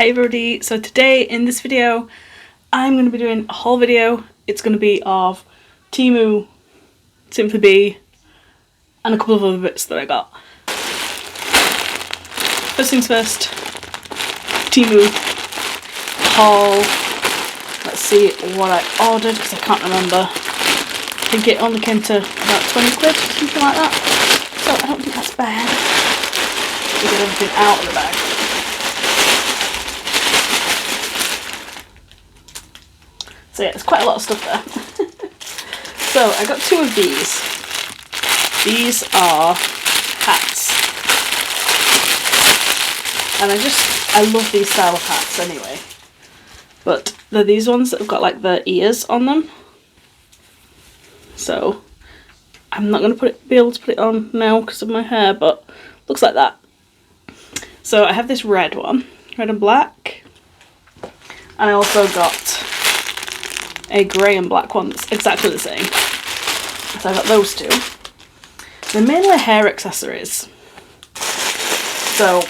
Hey everybody, so today in this video I'm going to be doing a haul video. It's going to be of Temu, Simply Be and a couple of other bits that I got. First things first, Temu haul. Let's see what I ordered because I can't remember. I think it only came to about 20 quid, something like that. So I don't think that's bad. We get everything out of the bag. So yeah, there's quite a lot of stuff there. So I got two of these. These are hats. And I love these style of hats anyway. But they're these ones that have got like the ears on them. So I'm not going to be able to put it on now because of my hair, but looks like that. So I have this red one, red and black. And I also got a grey and black one that's exactly the same. So I got those two. They're mainly hair accessories. So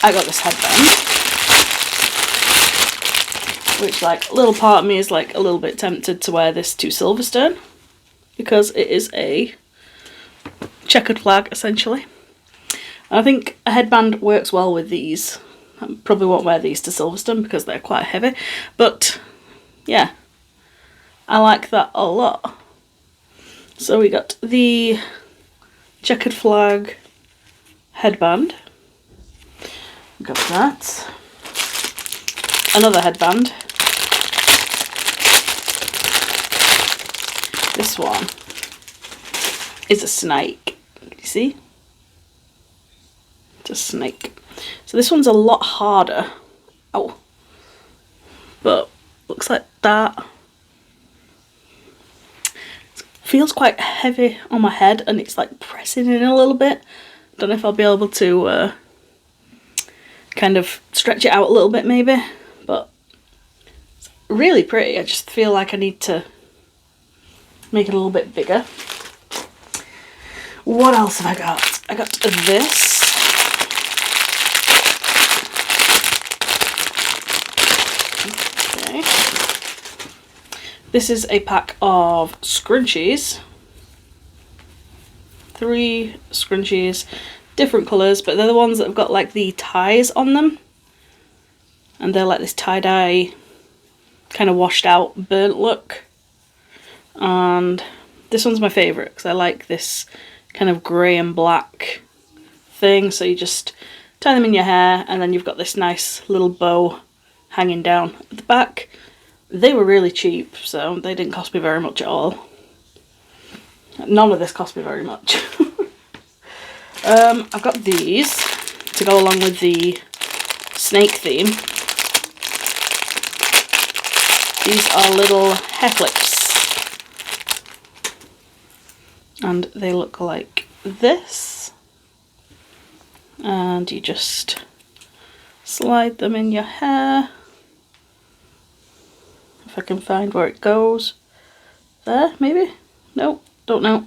I got this headband, which like a little part of me is like a little bit tempted to wear this to Silverstone because it is a checkered flag essentially. And I think a headband works well with these. I probably won't wear these to Silverstone because they're quite heavy, but yeah, I like that a lot. So we got the checkered flag headband. We got that. Another headband. This one is a snake. You see? It's a snake. So this one's a lot harder. Oh. But looks like that. It feels quite heavy on my head and it's like pressing in a little bit. Don't know if I'll be able to kind of stretch it out a little bit maybe, but it's really pretty. I just feel like I need to make it a little bit bigger. What else have I got? I got this. This is a pack of scrunchies. 3 scrunchies, different colours, but they're the ones that have got like the ties on them. And they're like this tie-dye, kind of washed out, burnt look. And this one's my favourite because I like this kind of grey and black thing. So you just tie them in your hair and then you've got this nice little bow hanging down at the back. They were really cheap, so they didn't cost me very much at all. None of this cost me very much. I've got these to go along with the snake theme. These are little hair clips. And they look like this. And you just slide them in your hair. If I can find where it goes. There, maybe? No, don't know.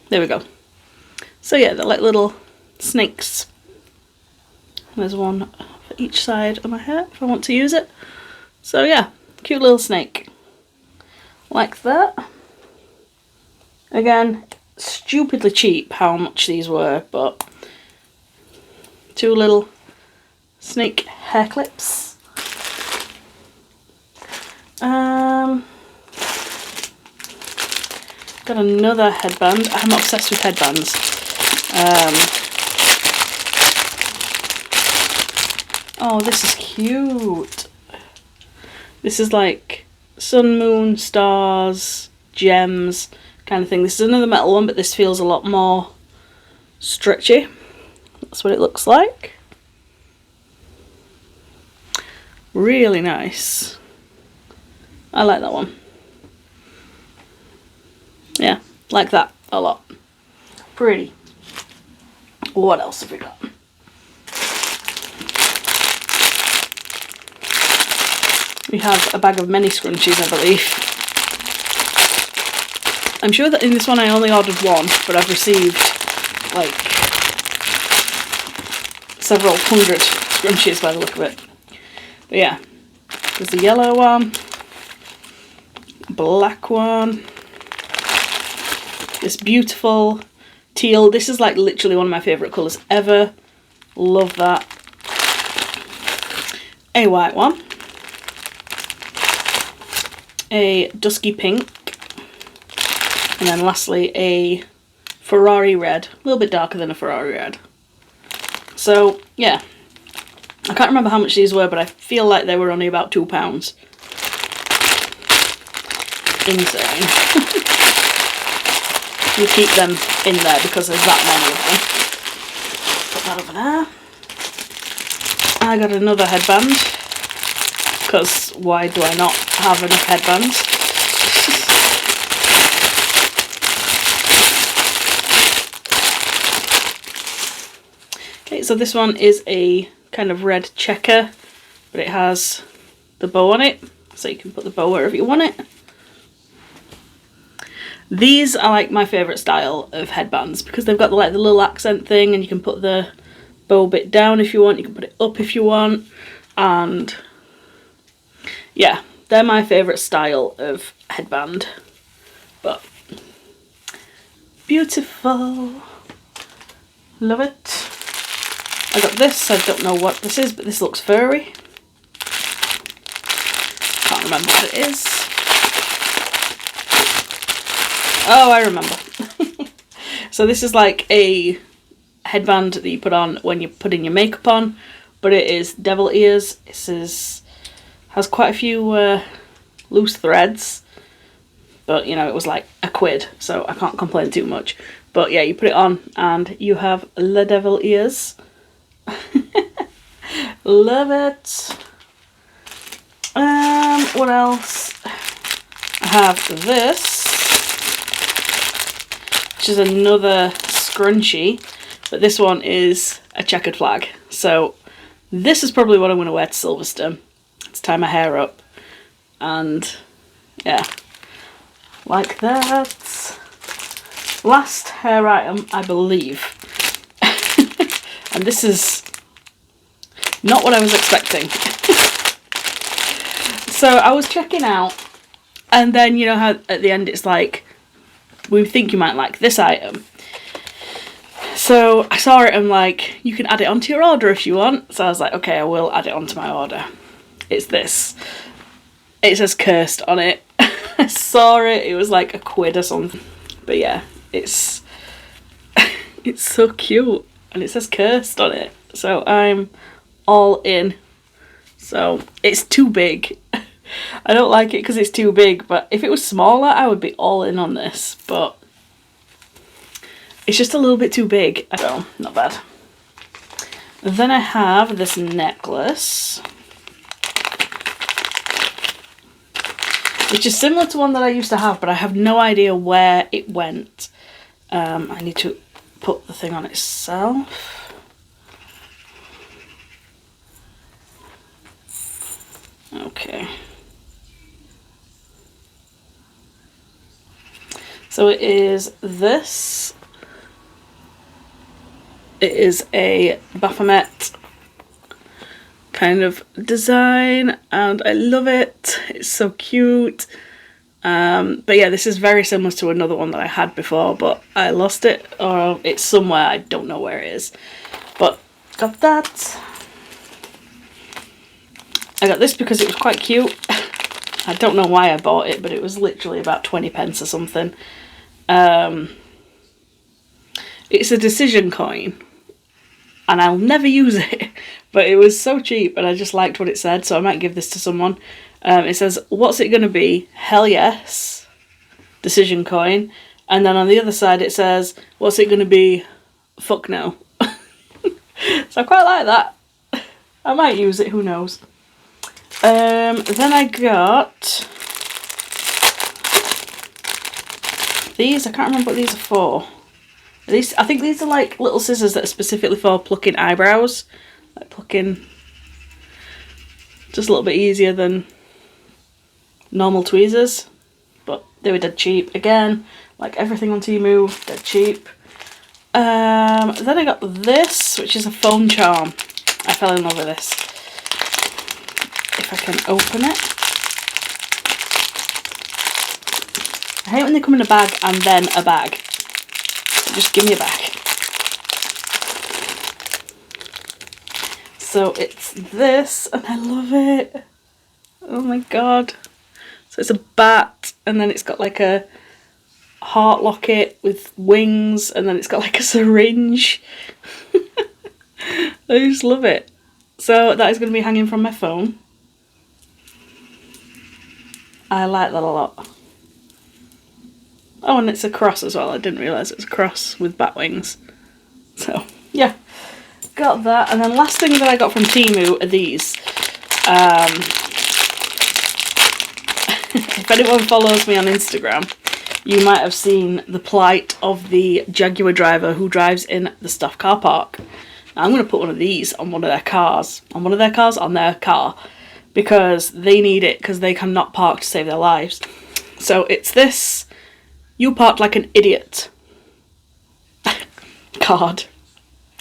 There we go. So yeah, they're like little snakes. There's one for each side of my hair if I want to use it. So yeah, cute little snake. Like that. Again, stupidly cheap how much these were, but 2 little snake hair clips. Got another headband. I'm obsessed with headbands. Oh, this is cute. This is like sun, moon, stars, gems kind of thing. This is another metal one, but this feels a lot more stretchy. That's what it looks like. Really nice. I like that one. Yeah, like that a lot. Pretty. What else have we got? We have a bag of many scrunchies, I believe. I'm sure that in this one I only ordered one, but I've received like several hundred scrunchies by the look of it. But yeah, there's the yellow one, black one, this beautiful teal. This is like literally one of my favourite colours ever. Love that. A white one, a dusky pink, and then lastly a Ferrari red, a little bit darker than a Ferrari red. So yeah, I can't remember how much these were, but I feel like they were only about £2. Insane. You keep them in there because there's that many of them. Put that over there. I got another headband, because why do I not have enough headbands? Okay, so this one is a kind of red checker, but it has the bow on it, so you can put the bow wherever you want it. These are like my favourite style of headbands because they've got like the little accent thing, and you can put the bow bit down if you want, you can put it up if you want, and yeah, they're my favourite style of headband. But beautiful, love it. I got this, I don't know what this is, but this looks furry. Can't remember what it is. Oh, I remember. So this is like a headband that you put on when you're putting your makeup on, but it is devil ears. This has quite a few loose threads, but you know, it was like £1, so I can't complain too much. But yeah, you put it on and you have the devil ears. Love it. What else? I have this, which is another scrunchie, but this one is a checkered flag. So this is probably what I'm going to wear to Silverstone. Let's tie my hair up, and yeah, like that. Last hair item, I believe. And this is not what I was expecting. So I was checking out, and then you know how at the end it's like, we think you might like this item. So I saw it and like, you can add it onto your order if you want. So I was like, okay, I will add it onto my order. It's this. It says cursed on it. I saw it, it was like £1 or something. But yeah, it's so cute. And it says cursed on it. So I'm all in. So it's too big. I don't like it because it's too big, but if it was smaller I would be all in on this, but it's just a little bit too big, so not bad. Then I have this necklace, which is similar to one that I used to have, but I have no idea where it went. I need to put the thing on itself. Okay. So it is this. It is a Baphomet kind of design, and I love it. It's so cute. But yeah, this is very similar to another one that I had before, but I lost it, or it's somewhere, I don't know where it is. But got that. I got this because it was quite cute. I don't know why I bought it, but it was literally about 20p or something. It's a decision coin, and I'll never use it, but it was so cheap and I just liked what it said, so I might give this to someone. It says, what's it gonna be? Hell yes. Decision coin. And then on the other side it says, what's it gonna be? Fuck no. So I quite like that. I might use it, who knows. Then I got these. I can't remember what these are for. These, I think these are like little scissors that are specifically for plucking eyebrows. Like plucking, just a little bit easier than normal tweezers. But they were dead cheap. Again, like everything on Temu, dead cheap. Then I got this, which is a phone charm. I fell in love with this. If I can open it. I hate when they come in a bag and then a bag. Just give me a bag. So it's this, and I love it. Oh my god. So it's a bat, and then it's got like a heart locket with wings, and then it's got like a syringe. I just love it. So that is going to be hanging from my phone. I like that a lot. Oh, and it's a cross as well. I didn't realise it was a cross with bat wings. So, yeah. Got that. And then last thing that I got from Temu are these. If anyone follows me on Instagram, you might have seen the plight of the Jaguar driver who drives in the staff car park. Now, I'm going to put one of these on one of their cars. On their car. Because they need it, because they cannot park to save their lives. So it's this "You parked like an idiot" card.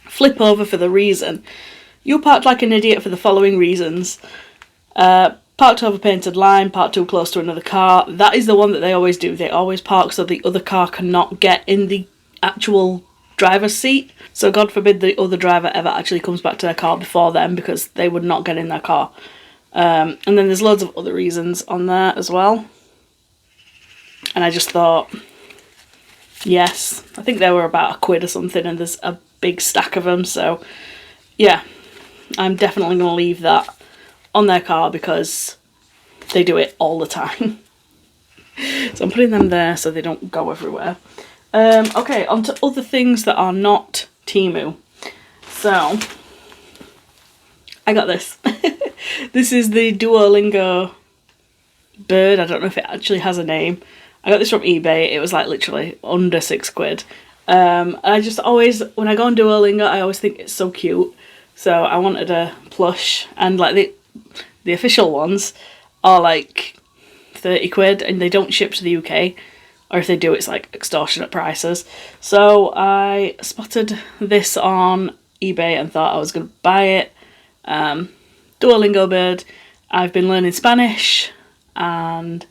Flip over for the reason. You parked like an idiot for the following reasons. Parked over painted line, parked too close to another car. That is the one that they always do. They always park so the other car cannot get in the actual driver's seat. So God forbid the other driver ever actually comes back to their car before them, because they would not get in their car. And then there's loads of other reasons on there as well. And I just thought, yes, I think they were about £1 or something, and there's a big stack of them. So yeah, I'm definitely going to leave that on their car because they do it all the time. So I'm putting them there so they don't go everywhere. Okay, on to other things that are not Temu. So I got this. This is the Duolingo bird. I don't know if it actually has a name. I got this from eBay. It was like literally under £6. I just always, when I go on Duolingo, I always think it's so cute. So I wanted a plush, and like the official ones are like £30 and they don't ship to the UK. Or if they do, it's like extortionate prices. So I spotted this on eBay and thought I was going to buy it. Duolingo bird. I've been learning Spanish, and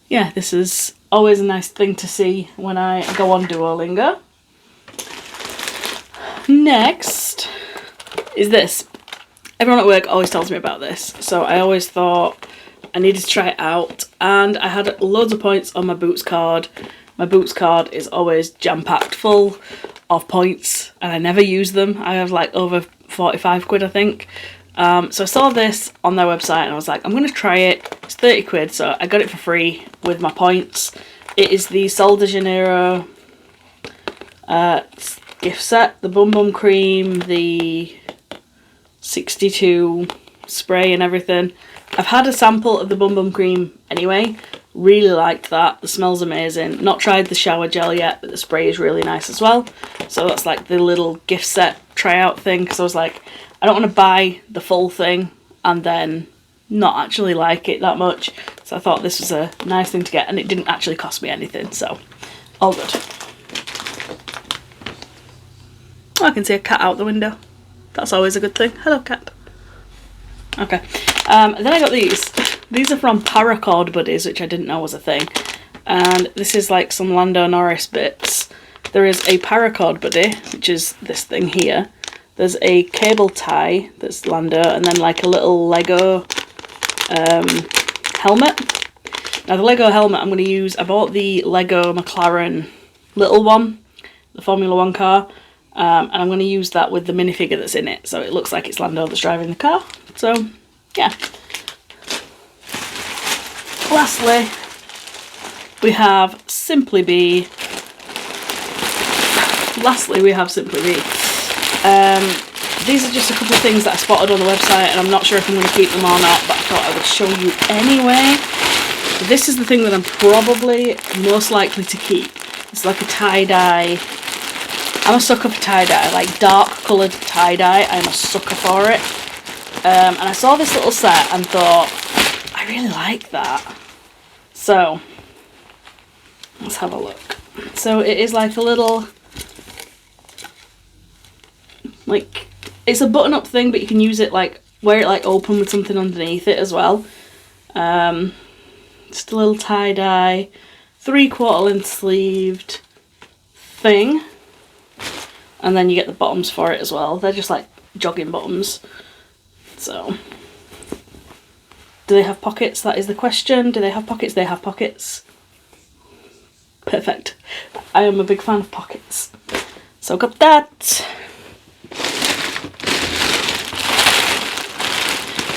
yeah, this is always a nice thing to see when I go on Duolingo. Next is this. Everyone at work always tells me about this, so I always thought I needed to try it out, and I had loads of points on my Boots card. My Boots card is always jam-packed full of points, and I never use them. I have like over £45, I think. So I saw this on their website and I was like, I'm going to try it. It's £30, so I got it for free with my points. It is the Sol de Janeiro gift set, the Bum Bum Cream, the 62 spray and everything. I've had a sample of the Bum Bum Cream anyway. Really liked that. The smell's amazing. Not tried the shower gel yet, but the spray is really nice as well. So that's like the little gift set tryout thing, because I was like, I don't want to buy the full thing and then not actually like it that much. So I thought this was a nice thing to get, and it didn't actually cost me anything, so all good. Oh, I can see a cat out the window. That's always a good thing. Hello, cat. Okay. Then I got these. These are from Paracord Buddies, which I didn't know was a thing. And this is like some Lando Norris bits. There is a Paracord Buddy, which is this thing here. There's a cable tie that's Lando, and then like a little Lego helmet. Now the Lego helmet I'm going to use, I bought the Lego McLaren little one, the Formula 1 car, and I'm going to use that with the minifigure that's in it, so it looks like it's Lando that's driving the car. So yeah. Lastly, we have Simply Be. These are just a couple of things that I spotted on the website, and I'm not sure if I'm going to keep them or not, but I thought I would show you anyway. This is the thing that I'm probably most likely to keep. It's like a tie-dye. I'm a sucker for tie-dye, like dark coloured tie-dye. I'm a sucker for it. And I saw this little set and thought, I really like that. So, let's have a look. So it is like a little Like, it's a button up thing, but you can use it like, wear it like open with something underneath it as well. Just a little tie-dye, 3/4 length sleeved thing. And then you get the bottoms for it as well. They're just like jogging bottoms. So, do they have pockets? That is the question. Do they have pockets? They have pockets. Perfect. I am a big fan of pockets. So got that.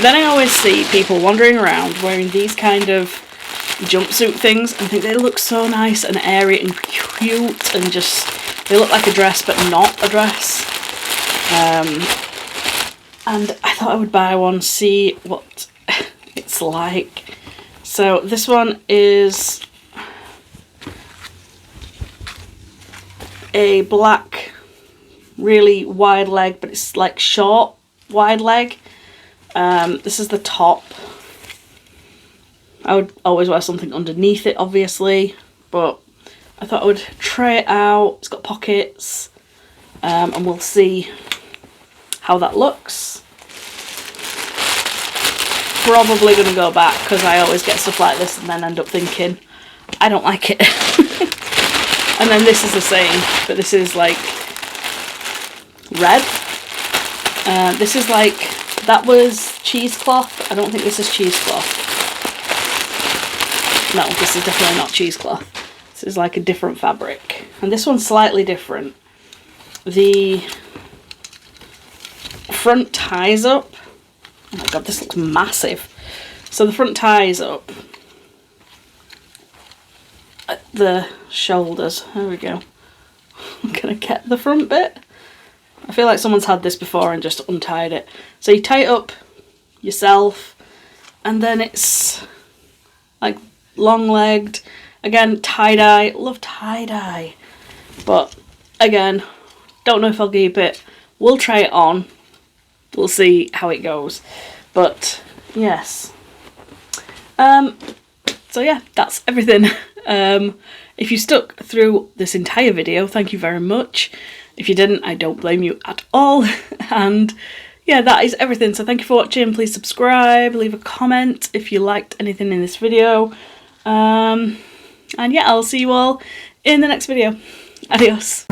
Then I always see people wandering around wearing these kind of jumpsuit things and think they look so nice and airy and cute and just, they look like a dress but not a dress. And I thought I would buy one, see what it's like. So this one is a black, really wide leg, but it's like short, wide leg. This is the top. I would always wear something underneath it, obviously, but I thought I would try it out. It's got pockets, and we'll see how that looks. Probably going to go back because I always get stuff like this and then end up thinking, I don't like it. And then this is the same, but this is like red. This is like, that was cheesecloth. I don't think this is cheesecloth. No, this is definitely not cheesecloth. This is like a different fabric. And this one's slightly different. The front ties up. Oh my god, this looks massive. So the front ties up at the shoulders. There we go. I'm gonna get the front bit. I feel like someone's had this before and just untied it. So you tie it up yourself, and then it's like long-legged. Again, tie-dye. Love tie-dye. But again, don't know if I'll keep it. We'll try it on. We'll see how it goes. But yes. So yeah, that's everything. If you stuck through this entire video, thank you very much. If you didn't, I don't blame you at all. And yeah, that is everything. So thank you for watching. Please subscribe, leave a comment if you liked anything in this video. And yeah, I'll see you all in the next video. Adios.